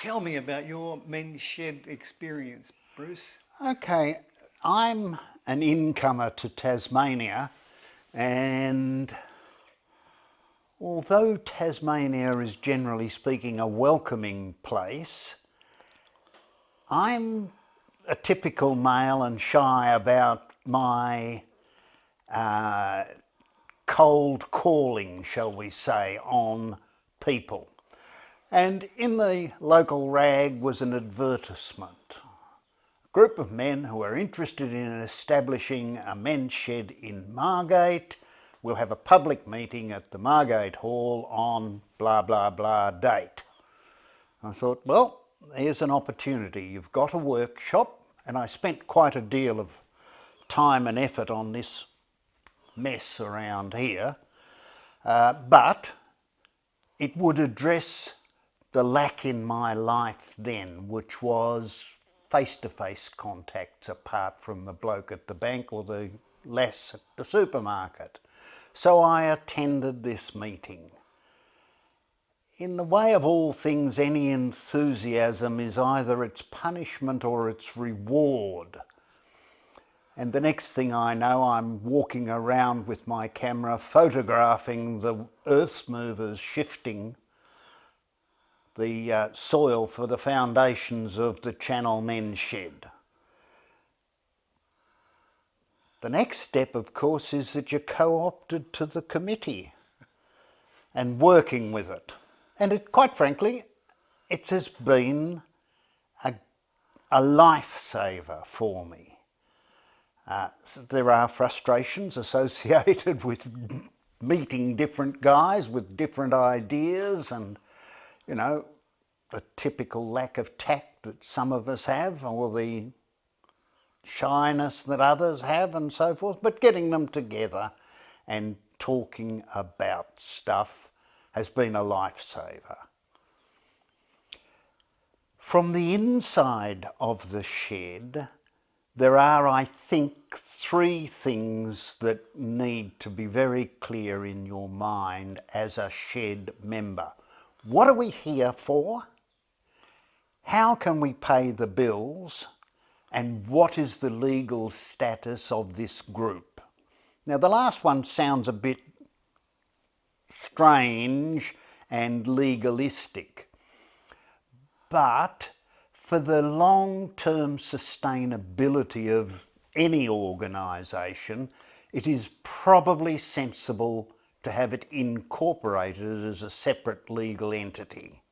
Tell me about your men's shed experience, Bruce. Okay, I'm an incomer to Tasmania, and although Tasmania is generally speaking a welcoming place, I'm a typical male and shy about my cold calling, shall we say, on people. And in the local rag was an advertisement. Group of men who are interested in establishing a men's shed in Margate will have a public meeting at the Margate Hall on blah blah blah date. I thought, well, here's an opportunity. You've got a workshop, and I spent quite a deal of time and effort on this mess around here, but it would address the lack in my life then, which was face-to-face contacts apart from the bloke at the bank or the lass at the supermarket. So I attended this meeting. In the way of all things, any enthusiasm is either its punishment or its reward. And the next thing I know, I'm walking around with my camera photographing the earth movers shifting the soil for the foundations of the Channel Men's Shed. The next step, of course, is that you're co-opted to the committee and working with it. And it, quite frankly, it has been a lifesaver for me. There are frustrations associated with meeting different guys with different ideas and, you know, the typical lack of tact that some of us have, or the shyness that others have and so forth, but getting them together and talking about stuff has been a lifesaver. From the inside of the shed, there are, I think, three things that need to be very clear in your mind as a shed member. What are we here for? How can we pay the bills? And what is the legal status of this group? Now, the last one sounds a bit strange and legalistic, but for the long-term sustainability of any organisation, it is probably sensible to have it incorporated as a separate legal entity.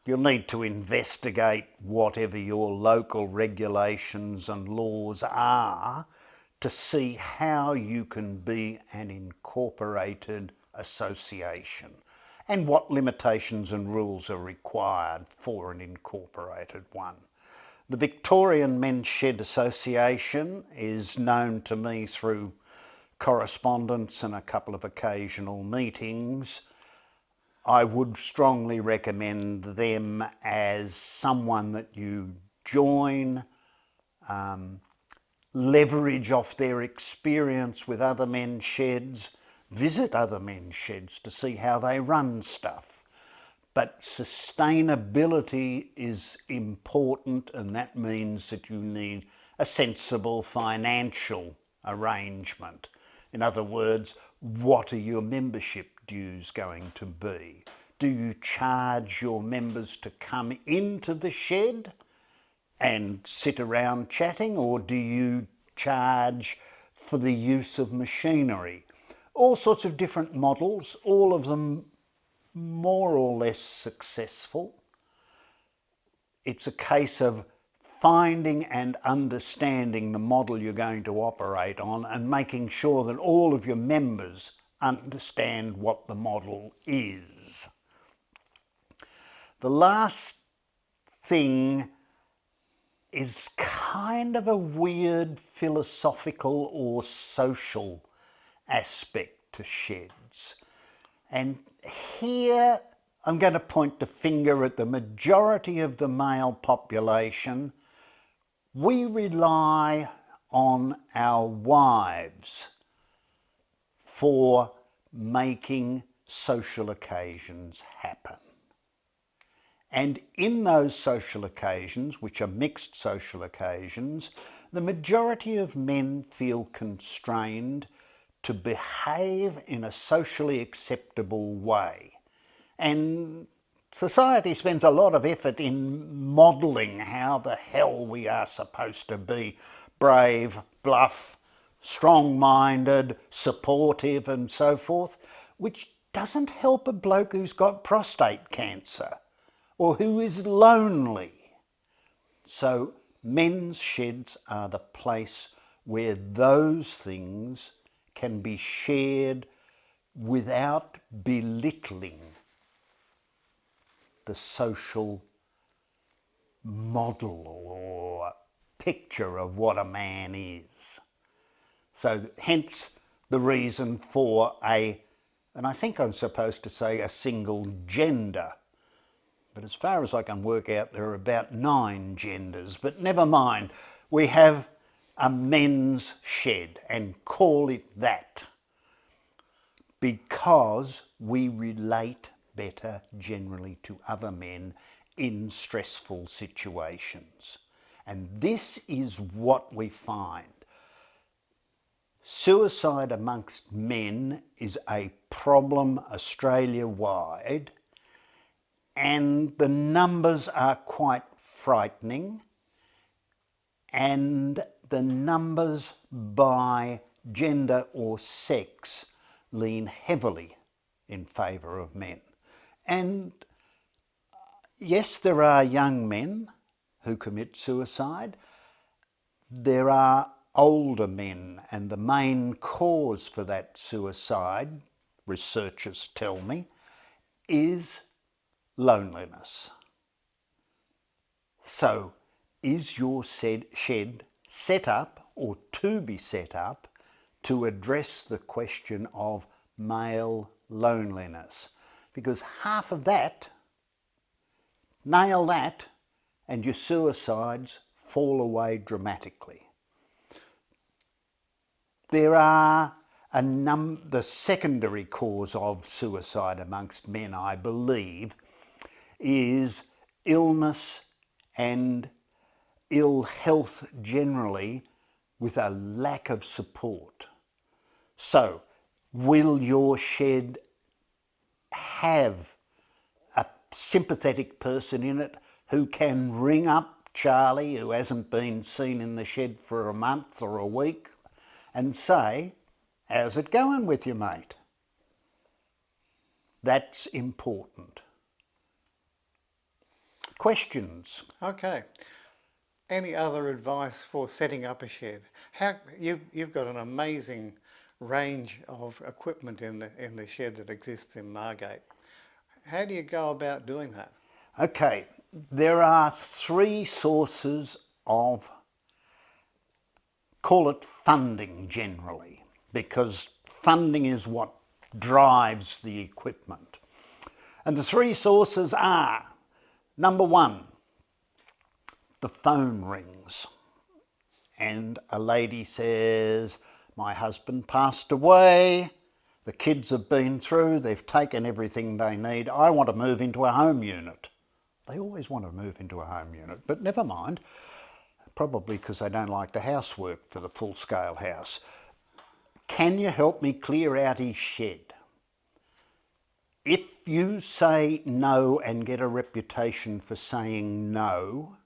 You'll need to investigate whatever your local regulations and laws are to see how you can be an incorporated association and what limitations and rules are required for an incorporated one. The Victorian Men's Shed Association is known to me through correspondence and a couple of occasional meetings. I would strongly recommend them as someone that you join, leverage off their experience with other men's sheds, visit other men's sheds to see how they run stuff. But sustainability is important, and that means that you need a sensible financial arrangement. In other words, what are your membership dues going to be? Do you charge your members to come into the shed and sit around chatting, or do you charge for the use of machinery? All sorts of different models, all of them more or less successful. It's a case of finding and understanding the model you're going to operate on and making sure that all of your members understand what the model is. The last thing is kind of a weird philosophical or social aspect to sheds. And here I'm going to point the finger at the majority of the male population. We rely on our wives for making social occasions happen. And in those social occasions, which are mixed social occasions, the majority of men feel constrained to behave in a socially acceptable way. And society spends a lot of effort in modelling how the hell we are supposed to be brave, bluff, strong-minded, supportive and so forth, which doesn't help a bloke who's got prostate cancer or who is lonely. So men's sheds are the place where those things can be shared without belittling the social model or picture of what a man is. So hence the reason for and I think I'm supposed to say a single gender, but as far as I can work out there are about 9 genders, but never mind. We have a men's shed and call it that because we relate better generally to other men in stressful situations. And this is what we find. Suicide amongst men is a problem Australia-wide, and the numbers are quite frightening, and the numbers by gender or sex lean heavily in favour of men. And yes, there are young men who commit suicide. There are older men, and the main cause for that suicide, researchers tell me, is loneliness. So, is your shed set up or to be set up to address the question of male loneliness? Because half of that, nail that, and your suicides fall away dramatically. There are the secondary cause of suicide amongst men, I believe, is illness and ill health generally with a lack of support. So, will your shed have a sympathetic person in it who can ring up Charlie, who hasn't been seen in the shed for a month or a week, and say, how's it going with you, mate? That's important. Questions? Okay. Any other advice for setting up a shed? You've got an amazing range of equipment in the shed that exists in Margate. How do you go about doing that? Okay, there are 3 sources of, call it funding generally, because funding is what drives the equipment. And the 3 sources are, number 1, the phone rings and a lady says, my husband passed away, the kids have been through, they've taken everything they need, I want to move into a home unit. They always want to move into a home unit, but never mind, probably because they don't like the housework for the full-scale house. Can you help me clear out his shed? If you say no and get a reputation for saying no,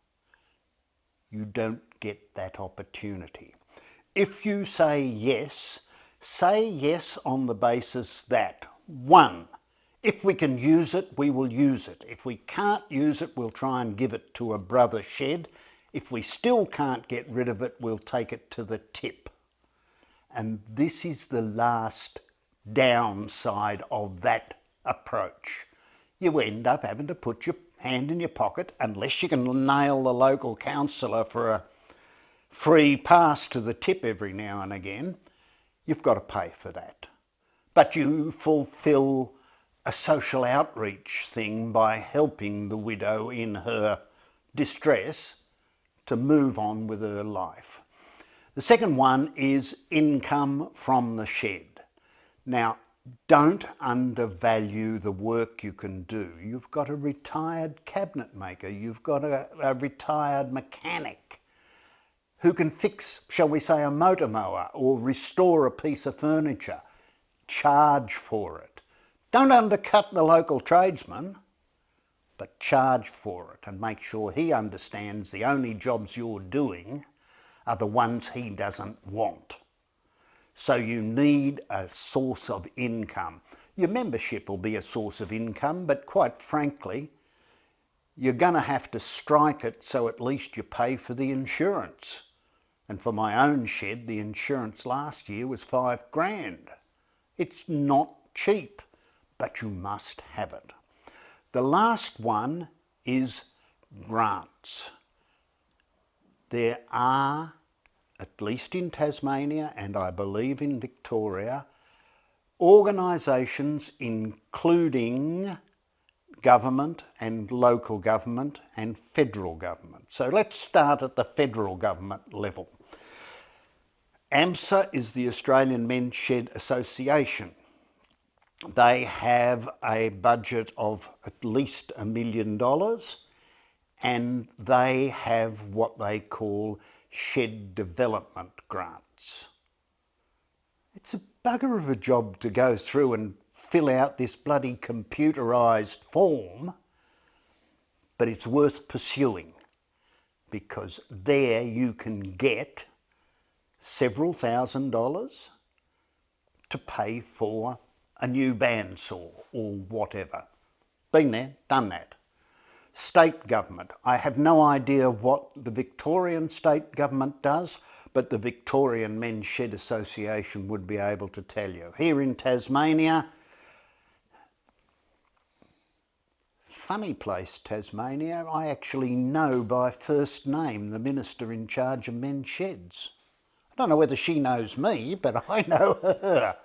you don't get that opportunity. If you say yes on the basis that, 1, if we can use it, we will use it. If we can't use it, we'll try and give it to a brother shed. If we still can't get rid of it, we'll take it to the tip. And this is the last downside of that approach. You end up having to put your hand in your pocket, unless you can nail the local councillor for a free pass to the tip every now and again, you've got to pay for that. But you fulfil a social outreach thing by helping the widow in her distress to move on with her life. The second one is income from the shed. Now, Don't undervalue the work you can do. You've got a retired cabinet maker, you've got a retired mechanic who can fix, shall we say, a motor mower or restore a piece of furniture. Charge for it. Don't undercut the local tradesman, but charge for it and make sure he understands the only jobs you're doing are the ones he doesn't want. So you need a source of income. Your membership will be a source of income, but quite frankly, you're going to have to strike it so at least you pay for the insurance. And for my own shed, the insurance last year was $5,000. It's not cheap, but you must have it. The last one is grants. There are, at least in Tasmania and I believe in Victoria, organisations including government and local government and federal government. So let's start at the federal government level. AMSA is the Australian Men's Shed Association. They have a budget of at least $1 million and they have what they call shed development grants. It's a bugger of a job to go through and fill out this bloody computerised form, but it's worth pursuing because there you can get several $1,000s to pay for a new bandsaw or whatever. Been there, done that. State government. I have no idea what the Victorian state government does, but the Victorian Men's Shed Association would be able to tell you. Here in Tasmania, funny place Tasmania, I actually know by first name the minister in charge of men's sheds. I don't know whether she knows me, but I know her.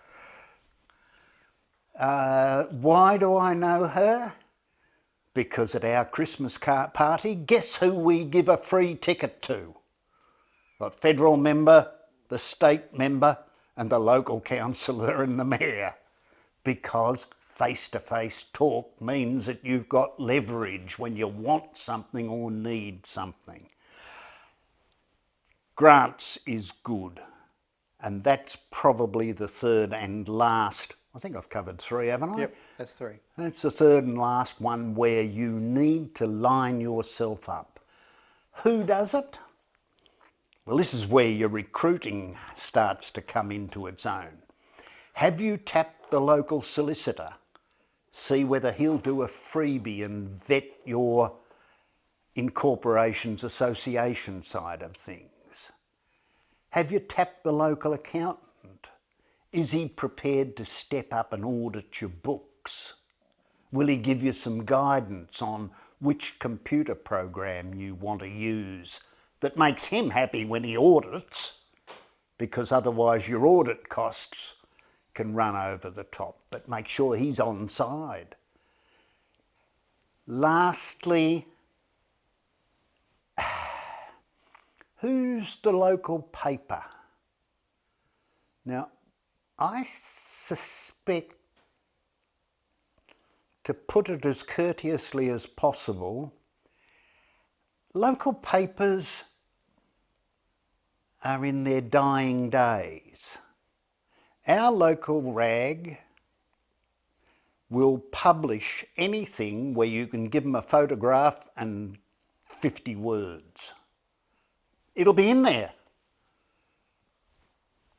Why do I know her? Because at our Christmas party, guess who we give a free ticket to? The federal member, the state member, and the local councillor and the mayor. Because face-to-face talk means that you've got leverage when you want something or need something. Grants is good, and that's probably the third and last. I think I've covered three, haven't I? Yep, that's three. That's the third and last one where you need to line yourself up. Who does it? Well, this is where your recruiting starts to come into its own. Have you tapped the local solicitor? See whether he'll do a freebie and vet your incorporations association side of things. Have you tapped the local accountant? Is he prepared to step up and audit your books? Will he give you some guidance on which computer program you want to use that makes him happy when he audits? Because otherwise your audit costs can run over the top, but make sure he's on side. Lastly, who's the local paper? Now, I suspect, to put it as courteously as possible, local papers are in their dying days. Our local rag will publish anything where you can give them a photograph and 50 words. It'll be in there.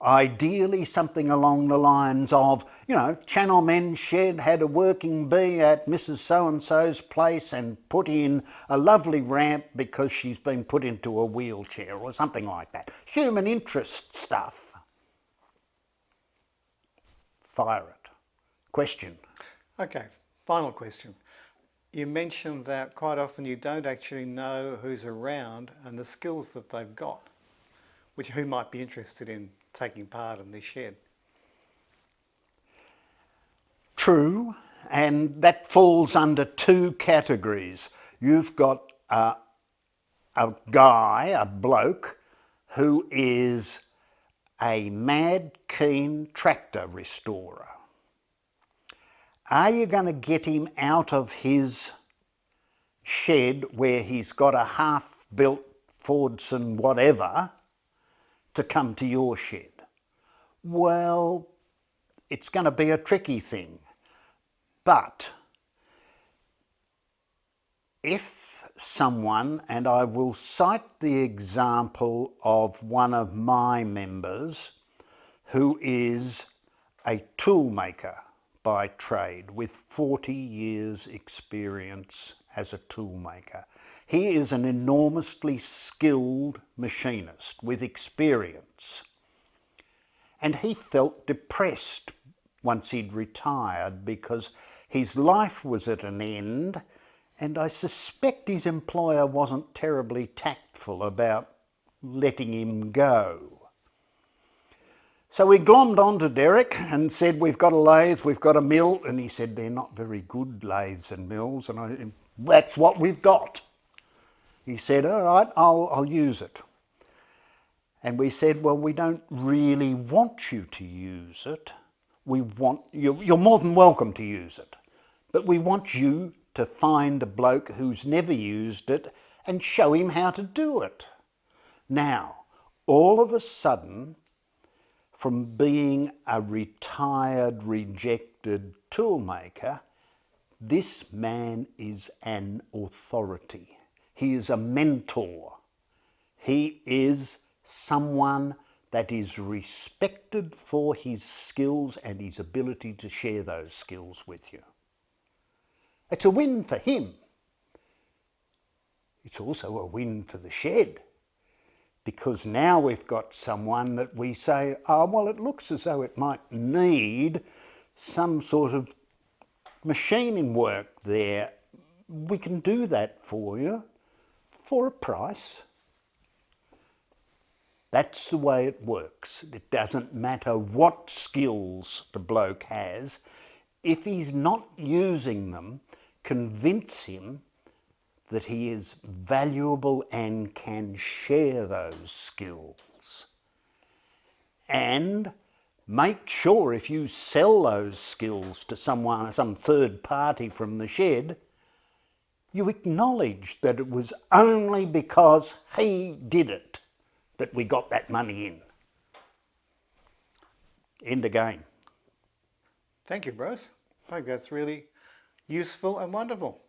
Ideally something along the lines of, you know, Channel Men's Shed had a working bee at Mrs. So-and-so's place and put in a lovely ramp because she's been put into a wheelchair or something like that. Human interest stuff. Fire it. Question. Okay, final question. You mentioned that quite often you don't actually know who's around and the skills that they've got, who might be interested in taking part in this shed. True, and that falls under two categories. You've got a guy, a bloke, who is a mad keen tractor restorer. Are you going to get him out of his shed where he's got a half-built Fordson whatever to come to your shed? Well, it's going to be a tricky thing. But if someone, and I will cite the example of one of my members who is a toolmaker by trade with 40 years experience as a toolmaker. He is an enormously skilled machinist with experience. And he felt depressed once he'd retired because his life was at an end, and I suspect his employer wasn't terribly tactful about letting him go. So we glommed on to Derek and said, we've got a lathe, we've got a mill, and he said, they're not very good lathes and mills, and that's what we've got. He said, all right, I'll use it. And we said, well, we don't really want you to use it. We want you're more than welcome to use it, but we want you to find a bloke who's never used it and show him how to do it. Now, all of a sudden, from being a retired, rejected toolmaker, this man is an authority. He is a mentor. He is someone that is respected for his skills and his ability to share those skills with you. It's a win for him. It's also a win for the shed, because now we've got someone that we say, oh, well, it looks as though it might need some sort of machining work there. We can do that for you for a price. That's the way it works. It doesn't matter what skills the bloke has. If he's not using them, convince him that he is valuable and can share those skills. And make sure if you sell those skills to someone, some third party from the shed, you acknowledge that it was only because he did it that we got that money in. End of game. Thank you, Bruce. I think that's really useful and wonderful.